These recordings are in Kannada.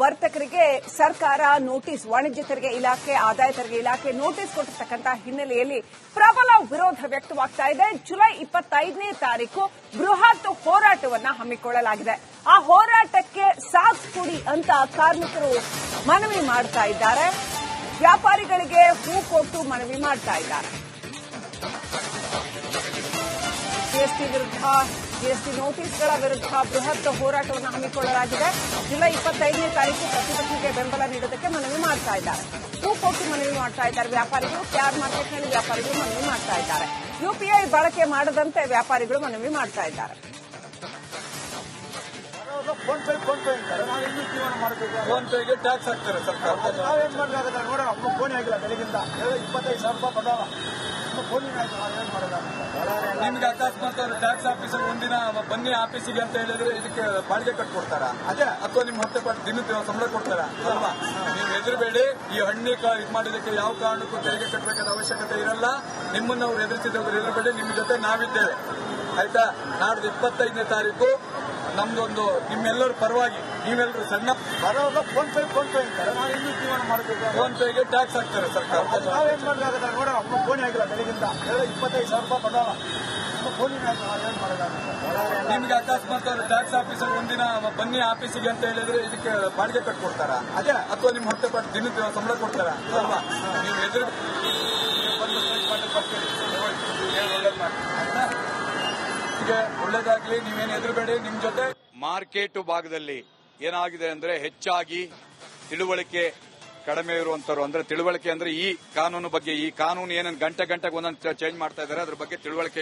ವರ್ತಕರಿಗೆ ಸರ್ಕಾರ ನೋಟಿಸ್, ವಾಣಿಜ್ಯ ತೆರಿಗೆ ಇಲಾಖೆ, ಆದಾಯ ತೆರಿಗೆ ಇಲಾಖೆ ನೋಟಿಸ್ ಕೊಟ್ಟಿರ್ತಕ್ಕಂತಹ ಹಿನ್ನೆಲೆಯಲ್ಲಿ ಪ್ರಬಲ ವಿರೋಧ ವ್ಯಕ್ತವಾಗ್ತಾ ಇದೆ. ಜುಲೈ 25ನೇ ತಾರೀಕು ಬೃಹತ್ ಹೋರಾಟವನ್ನ ಹಮ್ಮಿಕೊಳ್ಳಲಾಗಿದೆ. ಆ ಹೋರಾಟಕ್ಕೆ ಸಾಥ್ ಕೊಡಿ ಅಂತ ಕಾರ್ಮಿಕರು ಮನವಿ ಮಾಡ್ತಾ ಇದ್ದಾರೆ. ವ್ಯಾಪಾರಿಗಳಿಗೆ ಹೂ ಕೊಟ್ಟು ಮನವಿ ಮಾಡ್ತಾ ಇದ್ದಾರೆ. ಜಿಎಸ್ಟಿ ವಿರುದ್ಧ, ಜಿಎಸ್ಟಿ ನೋಟಿಸ್ಗಳ ವಿರುದ್ಧ ಬೃಹತ್ ಹೋರಾಟವನ್ನು ಹಮ್ಮಿಕೊಳ್ಳಲಾಗಿದೆ. ಜುಲೈ 25ನೇ ತಾರೀಕು ಪ್ರತಿಭಟನೆಗೆ ಬೆಂಬಲ ನೀಡೋದಕ್ಕೆ ಮನವಿ ಮಾಡ್ತಾ ಇದ್ದಾರೆ. ಹೂ ಕೊಟ್ಟು ಮನವಿ ಮಾಡ್ತಾ ಇದ್ದಾರೆ ವ್ಯಾಪಾರಿಗಳು. ಕೆಆರ್ ಮಾರ್ಕೆಟ್ನಲ್ಲಿ ವ್ಯಾಪಾರಿಗಳು ಮನವಿ ಮಾಡ್ತಾ ಇದ್ದಾರೆ. ಯುಪಿಐ ಬಳಕೆ ಮಾಡದಂತೆ ವ್ಯಾಪಾರಿಗಳು ಮನವಿ ಮಾಡ್ತಾ ಇದ್ದಾರೆ. ಫೋನ್ ಪೇ ಅಂತಾರೆ, ನಾವು ಇನ್ನೂ ಜೀವನ ಮಾಡಬೇಕು. ಫೋನ್ ಪೇಗೆ ಟ್ಯಾಕ್ಸ್ ಹಾಕ್ತಾರೆ ಸರ್ಕಾರ. ನಾವೇನ್ ಮಾಡಲಾಗುತ್ತೆ ನೋಡೋಣ. ಫೋನ್ ಆಗಿಲ್ಲ ಬೆಳಗಿಂದ 25,000 ರೂಪಾಯಿ ಕೊಡೋಣ. ನಿಮ್ಗೆ ಅಕಸ್ಮಾತ್ ಅವರು ಟ್ಯಾಕ್ಸ್ ಆಫೀಸರ್ ಒಂದಿನ ಬನ್ನಿ ಆಫೀಸಿಗೆ ಅಂತ ಹೇಳಿದ್ರೆ ಇದಕ್ಕೆ ಬಾಡಿಗೆ ಕಟ್ಕೊಡ್ತಾರ ಅದೇ, ಅಥವಾ ನಿಮ್ ಹೊಟ್ಟೆ ಪಟ್ಟು ದಿನದ ಸಂಬಳ ಕೊಡ್ತಾರ ಅಲ್ವಾ? ನೀವು ಹೆದರಬೇಡಿ. ಈ ಹಣ್ಣಿ ಇದು ಮಾಡಿದಕ್ಕೆ ಯಾವ ಕಾರಣಕ್ಕೂ ತೆರಿಗೆ ಕಟ್ಟಬೇಕಾದ ಅವಶ್ಯಕತೆ ಇರಲ್ಲ. ನಿಮ್ಮನ್ನ ಅವ್ರು ಎದುರಿಸಿದವರು ಹೆದರಬೇಡಿ. ನಿಮ್ ಜೊತೆ ನಾವಿದ್ದೇವೆ, ಆಯ್ತಾ? ನಾಡ್ದು 25ನೇ ತಾರೀಕು ನಮ್ದೊಂದು ನಿಮ್ಮೆಲ್ಲರ ಪರವಾಗಿ ನೀವೆಲ್ಲರೂ ಸಣ್ಣ ಬರೋವಾಗ ಫೋನ್ ಪೇ ಅಂತಾರೆ, ನಾವು ಇನ್ನೂ ಜೀವನ ಮಾಡಬೇಕು. ಫೋನ್ ಪೇಗೆ ಟ್ಯಾಕ್ಸ್ ಹಾಕ್ತಾರೆ ಸರ್ಕಾರ. ನಾವೇನ್ ಮಾಡಲಾಗುತ್ತೆ ನೋಡೋಣ. ಫೋನ್ ಆಗಿಲ್ಲ ಬೆಳಗಿಂದ 25,000 ರೂಪಾಯಿ ಕೊಡೋಣ. ನಿಮ್ಗೆ ಅಕಸ್ಮಾತ್ ಅವರು ಟ್ಯಾಕ್ಸ್ ಆಫೀಸರ್ ಒಂದಿನ ಬನ್ನಿ ಆಫೀಸಿಗೆ ಅಂತ ಹೇಳಿದ್ರೆ ಇದಕ್ಕೆ ಬಾಡಿಗೆ ಕಟ್ಕೊಡ್ತಾರ ಅದೇ, ಅಥವಾ ನಿಮ್ ಹೊಟ್ಟೆ ಪಟ್ಟು ದಿನದ ಸಂಬಳ ಕೊಡ್ತಾರ ಅಲ್ವಾ? ನೀವು ಎದುರು ಒಳ್ಳೇದಾಗ್ಲಿ. ನೀವೇನು ಹೆದರಬೇಡಿ. ನಿಮ್ ಜೊತೆ ಮಾರ್ಕೆಟ್ ಭಾಗದಲ್ಲಿ ಏನಾಗಿದೆ ಅಂದ್ರೆ ಹೆಚ್ಚಾಗಿ ತಿಳುವಳಿಕೆ ಕಡಿಮೆ ಇರುವಂತರು, ಅಂದ್ರೆ ತಿಳುವಳಿಕೆ ಅಂದ್ರೆ ಈ ಕಾನೂನು ಬಗ್ಗೆ, ಈ ಕಾನೂನು ಏನನ್ನು ಗಂಟೆಗೆ ಒಂದೊಂದು ಚೇಂಜ್ ಮಾಡ್ತಾ ಇದ್ದಾರೆ, ಅದ್ರ ಬಗ್ಗೆ ತಿಳುವಳಿಕೆ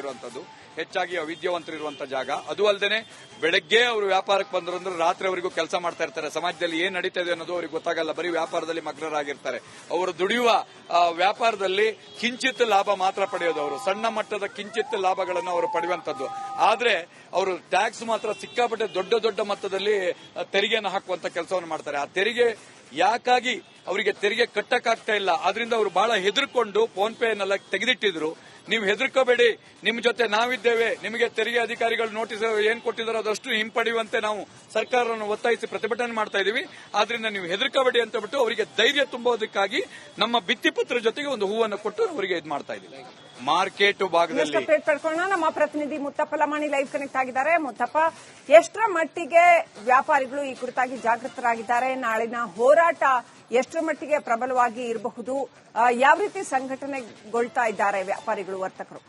ಇರುವಂತದ್ದು ಹೆಚ್ಚಾಗಿ ಅವಿದ್ಯಾವಂತರು ಇರುವಂತ ಜಾಗ. ಅದು ಅಲ್ಲದೆ ಬೆಳಗ್ಗೆ ಅವರು ವ್ಯಾಪಾರಕ್ಕೆ ಬಂದ್ರು ಅಂದ್ರೆ ರಾತ್ರಿ ಅವರಿಗೂ ಕೆಲಸ ಮಾಡ್ತಾ ಇರ್ತಾರೆ. ಸಮಾಜದಲ್ಲಿ ಏನ್ ನಡೀತಾ ಇದೆ ಅನ್ನೋದು ಅವ್ರಿಗೆ ಗೊತ್ತಾಗಲ್ಲ. ಬರೀ ವ್ಯಾಪಾರದಲ್ಲಿ ಮಗ್ನರಾಗಿರ್ತಾರೆ. ಅವರು ದುಡಿಯುವ ವ್ಯಾಪಾರದಲ್ಲಿ ಕಿಂಚಿತ್ ಲಾಭ ಮಾತ್ರ ಪಡೆಯೋದು. ಅವರು ಸಣ್ಣ ಮಟ್ಟದ ಕಿಂಚಿತ್ ಲಾಭಗಳನ್ನು ಅವರು ಪಡೆಯುವಂತದ್ದು. ಆದ್ರೆ ಅವರು ಟ್ಯಾಕ್ಸ್ ಮಾತ್ರ ಸಿಕ್ಕಾಪಟ್ಟೆ ದೊಡ್ಡ ಮೊತ್ತದಲ್ಲಿ ತೆರಿಗೆಯನ್ನು ಹಾಕುವಂತ ಕೆಲಸವನ್ನು ಮಾಡ್ತಾರೆ. ಆ ತೆರಿಗೆ ಯಾಕಾಗಿ ಅವರಿಗೆ ತೆರಿಗೆ ಕಟ್ಟಕ್ಕಾಗ್ತಾ ಇಲ್ಲ, ಅದರಿಂದ ಅವರು ಬಹಳ ಹೆದರ್ಕೊಂಡು ಫೋನ್ ಪೇ ಅನ್ನೆಲ್ಲ ತೆಗೆದಿಟ್ಟಿದ್ರು. ನೀವು ಹೆದರ್ಕೋಬೇಡಿ, ನಿಮ್ ಜೊತೆ ನಾವಿದ್ದೇವೆ. ನಿಮಗೆ ತೆರಿಗೆ ಅಧಿಕಾರಿಗಳು ನೋಟಿಸ್ ಏನ್ ಕೊಟ್ಟಿದ್ದಾರೋ ಅದಷ್ಟು ಹಿಂಪಡೆಯುವಂತೆ ನಾವು ಸರ್ಕಾರವನ್ನು ಒತ್ತಾಯಿಸಿ ಪ್ರತಿಭಟನೆ ಮಾಡ್ತಾ ಇದೀವಿ. ಆದ್ರಿಂದ ನೀವು ಹೆದರ್ಕೋಬೇಡಿ ಅಂತ ಬಿಟ್ಟು ಅವರಿಗೆ ಧೈರ್ಯ ತುಂಬೋದಕ್ಕಾಗಿ ನಮ್ಮ ಭಿತ್ತಿಪತ್ರ ಜೊತೆಗೆ ಒಂದು ಹೂವನ್ನು ಕೊಟ್ಟು ಅವರಿಗೆ ಇದು ಮಾಡ್ತಾ ಇದೀವಿ. ಮಾರ್ಕೆಟ್ ಭಾಗದಲ್ಲಿ ಪಡ್ಕೊಳ್ಳೋಣ. ನಮ್ಮ ಪ್ರತಿನಿಧಿ ಮುತ್ತಪ್ಪ ಲಮಾಣಿ ಲೈವ್ ಕನೆಕ್ಟ್ ಆಗಿದ್ದಾರೆ. ಮುತ್ತಪ್ಪ, ಎಷ್ಟರ ಮಟ್ಟಿಗೆ ವ್ಯಾಪಾರಿಗಳು ಈ ಕುರಿತಾಗಿ ಜಾಗೃತರಾಗಿದ್ದಾರೆ? ನಾಳಿನ ಹೋರಾಟ ಎಷ್ಟರ ಮಟ್ಟಿಗೆ ಪ್ರಬಲವಾಗಿ ಇರಬಹುದು? ಯಾವ ರೀತಿ ಸಂಘಟನೆಗೊಳ್ತಾ ಇದ್ದಾರೆ ವ್ಯಾಪಾರಿಗಳು, ವರ್ತಕರು?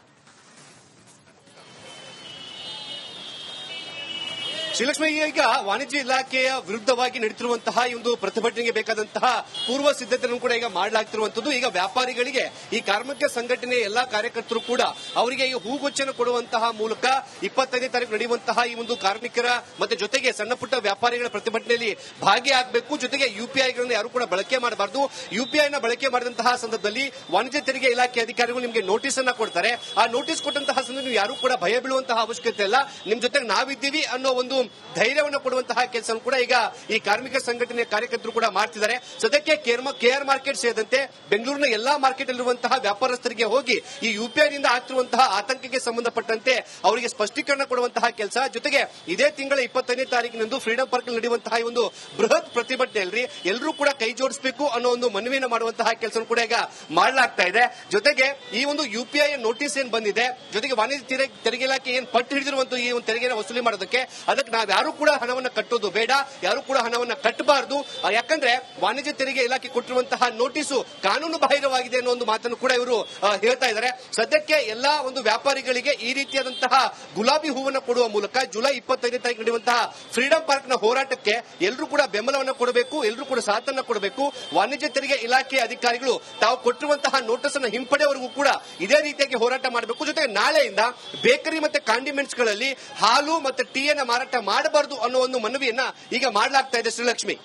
ಶ್ರೀಲಕ್ಷ್ಮಿ, ಈಗ ವಾಣಿಜ್ಯ ಇಲಾಖೆಯ ವಿರುದ್ಧವಾಗಿ ನಡೀತಿರುವಂತಹ ಈ ಒಂದು ಪ್ರತಿಭಟನೆಗೆ ಬೇಕಾದಂತಹ ಪೂರ್ವ ಸಿದ್ಧತೆಯನ್ನು ಕೂಡ ಈಗ ಮಾಡಲಾಗ್ತಿರುವಂತದ್ದು. ಈಗ ವ್ಯಾಪಾರಿಗಳಿಗೆ ಈ ಕಾರ್ಮಿಕ ಸಂಘಟನೆಯ ಎಲ್ಲಾ ಕಾರ್ಯಕರ್ತರು ಕೂಡ ಅವರಿಗೆ ಈ ಹೂಗುಚ್ಚನ್ನು ಕೊಡುವಂತಹ ಮೂಲಕ 25ನೇ ತಾರೀಕು ನಡೆಯುವಂತಹ ಈ ಒಂದು ಕಾರ್ಮಿಕರ ಮತ್ತೆ ಜೊತೆಗೆ ಸಣ್ಣ ಪುಟ್ಟ ವ್ಯಾಪಾರಿಗಳ ಪ್ರತಿಭಟನೆಯಲ್ಲಿ ಭಾಗಿಯಾಗಬೇಕು. ಜೊತೆಗೆ ಯುಪಿಐಗಳನ್ನು ಯಾರು ಕೂಡ ಬಳಕೆ ಮಾಡಬಾರದು. ಯುಪಿಐನ ಬಳಕೆ ಮಾಡಿದಂತಹ ಸಂದರ್ಭದಲ್ಲಿ ವಾಣಿಜ್ಯ ತೆರಿಗೆ ಇಲಾಖೆ ಅಧಿಕಾರಿಗಳು ನಿಮಗೆ ನೋಟಿಸ್ ಅನ್ನ ಕೊಡ್ತಾರೆ. ಆ ನೋಟಿಸ್ ಕೊಟ್ಟಂತಹ ಸಂದರ್ಭದಲ್ಲಿ ನೀವು ಯಾರು ಕೂಡ ಭಯ ಬೀಳುವಂತಹ ಅವಶ್ಯಕತೆ ಇಲ್ಲ. ನಿಮ್ ಜೊತೆಗೆ ನಾವಿದ್ದೀವಿ ಅನ್ನೋ ಒಂದು ಧೈರ್ಯವನ್ನು ಕೊಡುವಂತಹ ಕೆಲಸ ಕೂಡ ಈಗ ಈ ಕಾರ್ಮಿಕ ಸಂಘಟನೆಯ ಕಾರ್ಯಕರ್ತರು ಕೂಡ ಮಾಡ್ತಿದ್ದಾರೆ. ಸದ್ಯಕ್ಕೆ ಕೆಆರ್ ಮಾರ್ಕೆಟ್ ಸೇರಿದಂತೆ ಬೆಂಗಳೂರಿನ ಎಲ್ಲಾ ಮಾರ್ಕೆಟ್ ಅಲ್ಲಿರುವಂತಹ ವ್ಯಾಪಾರಸ್ಥರಿಗೆ ಹೋಗಿ ಈ ಯುಪಿಐನಿಂದ ಆಗ್ತಿರುವಂತಹ ಆತಂಕಕ್ಕೆ ಸಂಬಂಧಪಟ್ಟಂತೆ ಅವರಿಗೆ ಸ್ಪಷ್ಟೀಕರಣ ಕೊಡುವಂತಹ ಕೆಲಸ, ಜೊತೆಗೆ ಇದೇ ತಿಂಗಳ 25ನೇ ತಾರೀಕಿನಂದು ಫ್ರೀಡಂ ಪಾರ್ಕ್ ನಡೆಯುವಂತಹ ಈ ಒಂದು ಬೃಹತ್ ಪ್ರತಿಭಟನೆಯಲ್ಲಿ ಎಲ್ಲರೂ ಕೂಡ ಕೈ ಜೋಡಿಸಬೇಕು ಅನ್ನೋ ಒಂದು ಮನವಿಯನ್ನು ಮಾಡುವಂತಹ ಕೆಲಸ ಕೂಡ ಈಗ ಮಾಡಲಾಗ್ತಾ ಇದೆ. ಜೊತೆಗೆ ಈ ಒಂದು ಯುಪಿಐ ನೋಟಿಸ್ ಏನ್ ಬಂದಿದೆ, ಜೊತೆಗೆ ವಾಣಿಜ್ಯ ತೆರಿಗೆ ಇಲಾಖೆ ಏನ್ ಪಟ್ಟು ಹಿಡಿದಿರುವಂತಹ ಈ ಒಂದು ತೆರಿಗೆಯನ್ನು ವಸೂಲಿ ಮಾಡೋದಕ್ಕೆ ಅದಕ್ಕೆ ಯಾರು ಕೂಡ ಹಣವನ್ನು ಕಟ್ಟೋದು ಬೇಡ, ಯಾರು ಕೂಡ ಹಣವನ್ನು ಕಟ್ಟಬಾರದು. ಯಾಕಂದ್ರೆ ವಾಣಿಜ್ಯ ತೆರಿಗೆ ಇಲಾಖೆ ಕೊಟ್ಟಿರುವಂತಹ ನೋಟಿಸು ಕಾನೂನು ಬಾಹಿರವಾಗಿದೆ ಅನ್ನೋ ಒಂದು ಮಾತನ್ನು ಕೂಡ ಇವರು ಹೇಳ್ತಾ ಇದ್ದಾರೆ. ಸದ್ಯಕ್ಕೆ ಎಲ್ಲಾ ಒಂದು ವ್ಯಾಪಾರಿಗಳಿಗೆ ಈ ರೀತಿಯಾದಂತಹ ಗುಲಾಬಿ ಹೂವನ್ನು ಕೊಡುವ ಮೂಲಕ ಜುಲೈ 25ನೇ ತಾರೀಕು ನಡೆಯುವಂತಹ ಫ್ರೀಡಂ ಪಾರ್ಕ್ ನ ಹೋರಾಟಕ್ಕೆ ಎಲ್ಲರೂ ಕೂಡ ಬೆಂಬಲವನ್ನು ಕೊಡಬೇಕು, ಎಲ್ಲರೂ ಕೂಡ ಸಾಥನ್ನು ಕೊಡಬೇಕು. ವಾಣಿಜ್ಯ ತೆರಿಗೆ ಇಲಾಖೆ ಅಧಿಕಾರಿಗಳು ತಾವು ಕೊಟ್ಟಿರುವಂತಹ ನೋಟಿಸ್ ಅನ್ನು ಹಿಂಪಡೆಯವರೆಗೂ ಕೂಡ ಇದೇ ರೀತಿಯಾಗಿ ಹೋರಾಟ ಮಾಡಬೇಕು. ಜೊತೆಗೆ ನಾಳೆಯಿಂದ ಬೇಕರಿ ಮತ್ತೆ ಕಾಂಡಿಮೆಂಟ್ಸ್ ಗಳಲ್ಲಿ ಹಾಲು ಮತ್ತೆ ಟೀಯನ್ನು ಮಾರಾಟ ಮಾಡಬಾರದು ಅನ್ನೋ ಒಂದು ಮನವಿಯನ್ನ ಈಗ ಮಾಡಲಾಗ್ತಾ ಇದೆ. ಶ್ರೀಲಕ್ಷ್ಮಿ,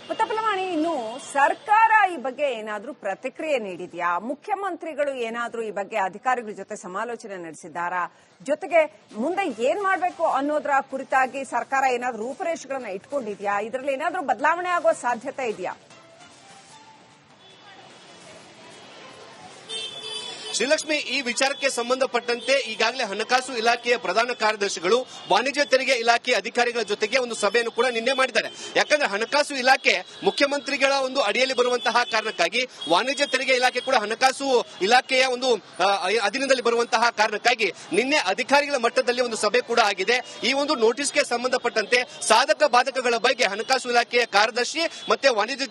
ಮುತ್ತಪ್ಪಲವಾಣಿ, ಇನ್ನು ಸರ್ಕಾರ ಈ ಬಗ್ಗೆ ಏನಾದ್ರೂ ಪ್ರತಿಕ್ರಿಯೆ ನೀಡಿದೆಯಾ? ಮುಖ್ಯಮಂತ್ರಿಗಳು ಏನಾದ್ರೂ ಈ ಬಗ್ಗೆ ಅಧಿಕಾರಿಗಳ ಜೊತೆ ಸಮಾಲೋಚನೆ ನಡೆಸಿದ್ದಾರಾ? ಜೊತೆಗೆ ಮುಂದೆ ಏನ್ ಮಾಡಬೇಕು ಅನ್ನೋದರ ಕುರಿತಾಗಿ ಸರ್ಕಾರ ಏನಾದ್ರೂ ರೂಪುರೇಷೆಗಳನ್ನ ಇಟ್ಕೊಂಡಿದ್ಯಾ? ಇದರಲ್ಲಿ ಏನಾದ್ರೂ ಬದಲಾವಣೆ ಆಗೋ ಸಾಧ್ಯತೆ ಇದೆಯಾ? ಶ್ರೀಲಕ್ಷ್ಮಿ, ಈ ವಿಚಾರಕ್ಕೆ ಸಂಬಂಧಪಟ್ಟಂತೆ ಈಗಾಗಲೇ ಹಣಕಾಸು ಇಲಾಖೆಯ ಪ್ರಧಾನ ಕಾರ್ಯದರ್ಶಿಗಳು ವಾಣಿಜ್ಯ ತೆರಿಗೆ ಇಲಾಖೆ ಅಧಿಕಾರಿಗಳ ಜೊತೆಗೆ ಒಂದು ಸಭೆಯನ್ನು ಕೂಡ ನಿನ್ನೆ ಮಾಡಿದ್ದಾರೆ. ಯಾಕಂದ್ರೆ ಹಣಕಾಸು ಇಲಾಖೆ ಮುಖ್ಯಮಂತ್ರಿಗಳ ಒಂದು ಅಡಿಯಲ್ಲಿ ಬರುವಂತಹ ಕಾರಣಕ್ಕಾಗಿ ವಾಣಿಜ್ಯ ತೆರಿಗೆ ಇಲಾಖೆ ಕೂಡ ಹಣಕಾಸು ಇಲಾಖೆಯ ಒಂದು ಅಧೀನದಲ್ಲಿ ಬರುವಂತಹ ಕಾರಣಕ್ಕಾಗಿ ನಿನ್ನೆ ಅಧಿಕಾರಿಗಳ ಮಟ್ಟದಲ್ಲಿ ಒಂದು ಸಭೆ ಕೂಡ ಆಗಿದೆ. ಈ ಒಂದು ನೋಟಿಸ್ಗೆ ಸಂಬಂಧಪಟ್ಟಂತೆ ಸಾಧಕ ಬಾಧಕಗಳ ಬಗ್ಗೆ ಹಣಕಾಸು ಇಲಾಖೆಯ ಕಾರ್ಯದರ್ಶಿ ಮತ್ತೆ ವಾಣಿಜ್ಯ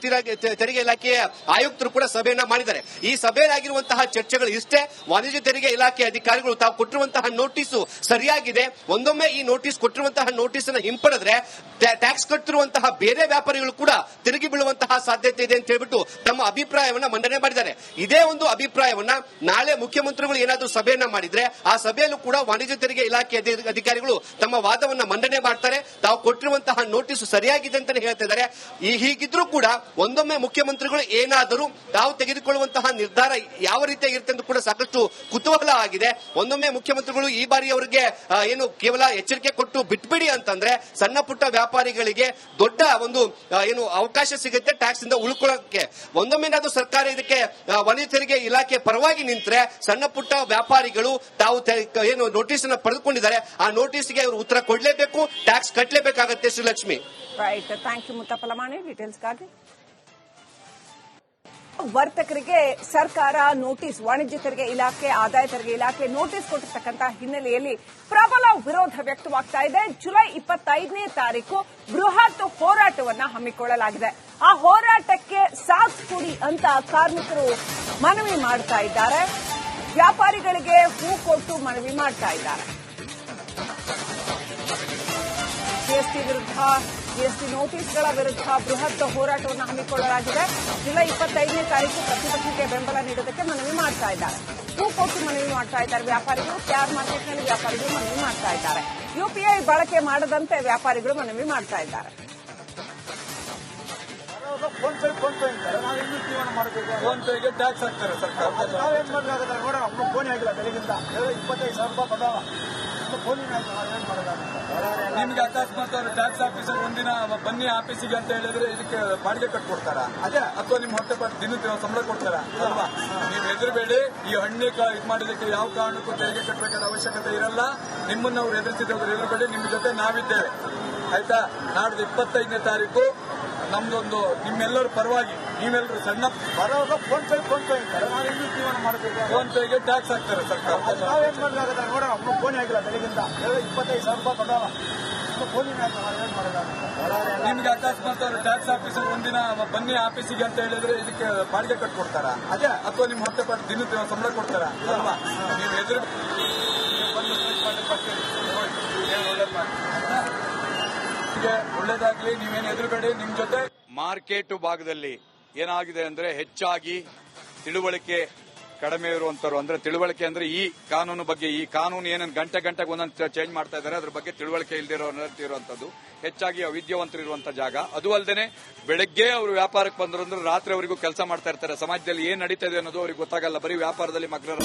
ತೆರಿಗೆ ಇಲಾಖೆಯ ಆಯುಕ್ತರು ಕೂಡ ಸಭೆಯನ್ನ ಮಾಡಿದ್ದಾರೆ. ಈ ಸಭೆಯಾಗಿರುವಂತಹ ಚರ್ಚೆಗಳು ಇಷ್ಟೇ. ವಾಣಿಜ್ಯ ತೆರಿಗೆ ಇಲಾಖೆ ಅಧಿಕಾರಿಗಳು ತಾವು ಕೊಟ್ಟಿರುವಂತಹ ನೋಟಿಸು ಸರಿಯಾಗಿದೆ, ಒಂದೊಮ್ಮೆ ಈ ನೋಟಿಸ್ ಕೊಟ್ಟಿರುವಂತಹ ನೋಟಿಸ್ ಅನ್ನು ಹಿಂಪಡೆದ್ರೆ ಟ್ಯಾಕ್ಸ್ ಕಟ್ಟಿರುವಂತಹ ಬೇರೆ ವ್ಯಾಪಾರಿಗಳು ಕೂಡ ತಿರುಗಿ ಬೀಳುವಂತಹ ಸಾಧ್ಯತೆ ಇದೆ ಅಂತ ಹೇಳ್ಬಿಟ್ಟು ತಮ್ಮ ಅಭಿಪ್ರಾಯವನ್ನ ಮಂಡನೆ ಮಾಡಿದ್ದಾರೆ. ಇದೇ ಒಂದು ಅಭಿಪ್ರಾಯವನ್ನ ನಾಳೆ ಮುಖ್ಯಮಂತ್ರಿಗಳು ಏನಾದರೂ ಸಭೆಯನ್ನ ಮಾಡಿದ್ರೆ ಆ ಸಭೆಯಲ್ಲೂ ಕೂಡ ವಾಣಿಜ್ಯ ತೆರಿಗೆ ಇಲಾಖೆ ಅಧಿಕಾರಿಗಳು ತಮ್ಮ ವಾದವನ್ನ ಮಂಡನೆ ಮಾಡ್ತಾರೆ. ತಾವು ಕೊಟ್ಟಿರುವಂತಹ ನೋಟಿಸ್ ಸರಿಯಾಗಿದೆ ಅಂತಾನೆ ಹೇಳ್ತಾ ಇದ್ದಾರೆ. ಹೀಗಿದ್ರೂ ಕೂಡ ಒಂದೊಮ್ಮೆ ಮುಖ್ಯಮಂತ್ರಿಗಳು ಏನಾದರೂ ತಾವು ತೆಗೆದುಕೊಳ್ಳುವಂತಹ ನಿರ್ಧಾರ ಯಾವ ರೀತಿಯಾಗಿರುತ್ತೆ ಎಂದು ಕೂಡ ಸಾಕಷ್ಟು ಕುತೂಹಲ ಆಗಿದೆ. ಒಂದೊಮ್ಮೆ ಮುಖ್ಯಮಂತ್ರಿಗಳು ಈ ಬಾರಿ ಅವರಿಗೆ ಏನು ಕೇವಲ ಎಚ್ಚರಿಕೆ ಕೊಟ್ಟು ಬಿಟ್ಬಿಡಿ ಅಂತಂದ್ರೆ ಸಣ್ಣ ಪುಟ್ಟ ವ್ಯಾಪಾರಿಗಳಿಗೆ ದೊಡ್ಡ ಒಂದು ಏನು ಅವಕಾಶ ಸಿಗುತ್ತೆ ಟ್ಯಾಕ್ಸ್ ಇಂದ ಉಳ್ಕೊಳ್ಳೋಕೆ. ಒಂದೊಮ್ಮೆ ಏನಾದರೂ ಸರ್ಕಾರ ಇದಕ್ಕೆ ವಾಣಿಜ್ಯ ತೆರಿಗೆ ಇಲಾಖೆ ಪರವಾಗಿ ನಿಂತ್ರೆ ಸಣ್ಣ ಪುಟ್ಟ ವ್ಯಾಪಾರಿಗಳು ತಾವು ಏನು ನೋಟಿಸ್ ಅನ್ನು ಪಡೆದುಕೊಂಡಿದ್ದಾರೆ ಆ ನೋಟಿಸ್ಗೆ ಅವರು ಉತ್ತರ ಕೊಡಲೇಬೇಕು, ಟ್ಯಾಕ್ಸ್ ಕಟ್ಟಲೇಬೇಕಾಗತ್ತೆ. Srilakshmi, right, thank you Muttappalamani ಡೀಟೇಲ್ಸ್ಗಾಗಿ. ವರ್ತಕರಿಗೆ ಸರ್ಕಾರ ನೋಟಿಸ್, ವಾಣಿಜ್ಯ ತೆರಿಗೆ ಇಲಾಖೆ, ಆದಾಯ ತೆರಿಗೆ ಇಲಾಖೆ ನೋಟಿಸ್ ಕೊಟ್ಟಿರ್ತಕ್ಕಂತಹ ಹಿನ್ನೆಲೆಯಲ್ಲಿ ಪ್ರಬಲ ವಿರೋಧ ವ್ಯಕ್ತವಾಗ್ತಾ ಇದೆ. ಜುಲೈ 25ನೇ ತಾರೀಕು ಬೃಹತ್ ಹೋರಾಟವನ್ನ ಹಮ್ಮಿಕೊಳ್ಳಲಾಗಿದೆ. ಆ ಹೋರಾಟಕ್ಕೆ ಸಾಥ್ ಕೊಡಿ ಅಂತ ಕಾರ್ಮಿಕರು ಮನವಿ ಮಾಡ್ತಾ ಇದ್ದಾರೆ. ವ್ಯಾಪಾರಿಗಳಿಗೆ ಹೂ ಕೊಟ್ಟು ಮನವಿ ಮಾಡ್ತಾ ಇದ್ದಾರೆ. ಜಿಎಸ್ಟಿ ವಿರುದ್ಧ, ಜಿಎಸ್ಟಿ ನೋಟಿಸ್ಗಳ ವಿರುದ್ಧ ಬೃಹತ್ ಹೋರಾಟವನ್ನು ಹಮ್ಮಿಕೊಳ್ಳಲಾಗಿದೆ. ಜುಲೈ 25ನೇ ತಾರೀಕು ಪ್ರತಿಭಟನೆಗೆ ಬೆಂಬಲ ನೀಡೋದಕ್ಕೆ ಮನವಿ ಮಾಡ್ತಾ ಇದ್ದಾರೆ. ಹೂ ಕೊಟ್ಟು ಮನವಿ ಮಾಡ್ತಾ ಇದ್ದಾರೆ ವ್ಯಾಪಾರಿಗಳು. ಕ್ಯಾರ್ ಮಾರ್ಕೆಟ್ನಲ್ಲಿ ವ್ಯಾಪಾರಿಗಳು ಮನವಿ ಮಾಡ್ತಾ ಇದ್ದಾರೆ. ಯುಪಿಐ ಬಳಕೆ ಮಾಡದಂತೆ ವ್ಯಾಪಾರಿಗಳು ಮನವಿ ಮಾಡ್ತಾ ಇದ್ದಾರೆ. ಫೋನ್ ಪೇ ನಾವಿನ್ನೂ ಜೀವನ ಮಾಡಬೇಕು. ಫೋನ್ ಪೇಗೆ ಟ್ಯಾಕ್ಸ್ ಹಾಕ್ತಾರೆ ಸರ್ಕಾರ. ನಾವೇನ್ ಮಾಡಲಾಗಲ್ಲ ನೋಡ, ಫೋನ್ ಆಗಿಲ್ಲ ಬೆಳಗಿಂದ 25,000 ರೂಪಾಯಿ ಕೊಡೋಣ. ನಿಮ್ಗೆ ಅಕಸ್ಮಾತ್ ಅವರು ಟ್ಯಾಕ್ಸ್ ಆಫೀಸರ್ ಒಂದಿನ ಬನ್ನಿ ಆಫೀಸಿಗೆ ಅಂತ ಹೇಳಿದ್ರೆ ಇದಕ್ಕೆ ಬಾಡಿಗೆ ಕಟ್ಕೊಡ್ತಾರ ಅದೇ, ಅಥವಾ ನಿಮ್ ಹೊಟ್ಟೆ ಪಟ್ಟು ದಿನದ ಸಂಬಳ ಕೊಡ್ತಾರ ಅಲ್ವಾ? ನೀವು ಹೆದರಬೇಡಿ. ಈ ಹಣ್ಣಿ ಇದು ಮಾಡಿದಕ್ಕೆ ಯಾವ ಕಾರಣಕ್ಕೂ ತೆರಿಗೆ ಕಟ್ಟಬೇಕಾದ ಅವಶ್ಯಕತೆ ಇರಲ್ಲ. ನಿಮ್ಮನ್ನ ಅವ್ರು ಎದುರಿಸಿದವ್ರು ಹೆದರಬೇಡಿ, ನಿಮ್ ಜೊತೆ ನಾವಿದ್ದೇವೆ ಆಯ್ತಾ. ನಾಡ್ದು 25ನೇ ತಾರೀಕು ನಮ್ದೊಂದು ನಿಮ್ಮೆಲ್ಲರ ಪರವಾಗಿ ನೀವೆಲ್ಲರೂ ಸಣ್ಣ ಬರೋವಾಗ ಫೋನ್ ಪೇ ಇರ್ತಾರೆ. ನಾವಿನ್ನೂ ಜೀವನ ಮಾಡಬೇಕು. ಫೋನ್ ಪೇಗೆ ಟ್ಯಾಕ್ಸ್ ಹಾಕ್ತಾರೆ ಸರ್ಕಾರ. ನಾವೇನ್ ಮಾಡಲಾಗಲ್ಲ ನೋಡ, ಫೋನ್ ಆಗಿಲ್ಲ ಬೆಳಗಿಂದ 25,000 ರೂಪಾಯಿ ಕೊಡೋಣ. ನಿಮ್ಗೆ ಅಕಸ್ಮಾತ್ ಅವರು ಟ್ಯಾಕ್ಸ್ ಆಫೀಸರ್ ಒಂದಿನ ಬನ್ನಿ ಆಫೀಸಿಗೆ ಅಂತ ಹೇಳಿದ್ರೆ ಇದಕ್ಕೆ ಬಾಡಿಗೆ ಕಟ್ಕೊಡ್ತಾರ ಅದೇ, ಅಥವಾ ನಿಮ್ ಹೊಟ್ಟೆ ಪಟ್ಟು ದಿನದ ಸಂಬಳ ಕೊಡ್ತಾರ ಅಲ್ವಾ? ನೀವು ಎದುರು ಒಳ್ಳೇದಾಗ್ಲಿ, ನೀವೇನು ಎದುರುಗಡೆ ನಿಮ್ ಜೊತೆ. ಮಾರ್ಕೆಟ್ ಭಾಗದಲ್ಲಿ ಏನಾಗಿದೆ ಅಂದ್ರೆ ಹೆಚ್ಚಾಗಿ ತಿಳುವಳಿಕೆ ಕಡಿಮೆ ಇರುವಂತರು, ಅಂದ್ರೆ ತಿಳುವಳಿಕೆ ಅಂದ್ರೆ ಈ ಕಾನೂನು ಬಗ್ಗೆ, ಈ ಕಾನೂನು ಏನನ್ನು ಗಂಟೆಗೆ ಒಂದೊಂದು ಚೇಂಜ್ ಮಾಡ್ತಾ ಇದ್ದಾರೆ, ಅದ್ರ ಬಗ್ಗೆ ತಿಳುವಳಿಕೆ ಇರುವಂತದ್ದು, ಹೆಚ್ಚಾಗಿ ಅವಿದ್ಯಾವಂತರು ಇರುವಂತ ಜಾಗ. ಅದು ಅಲ್ಲದೆ ಬೆಳಗ್ಗೆ ಅವರು ವ್ಯಾಪಾರಕ್ಕೆ ಬಂದ್ರು ಅಂದ್ರೆ ರಾತ್ರಿ ಅವರಿಗೂ ಕೆಲಸ ಮಾಡ್ತಾ ಇರ್ತಾರೆ. ಸಮಾಜದಲ್ಲಿ ಏನ್ ನಡೀತಾ ಇದೆ ಅನ್ನೋದು ಅವ್ರಿಗೆ ಗೊತ್ತಾಗಲ್ಲ. ಬರೀ ವ್ಯಾಪಾರದಲ್ಲಿ ಮಗ್ನರ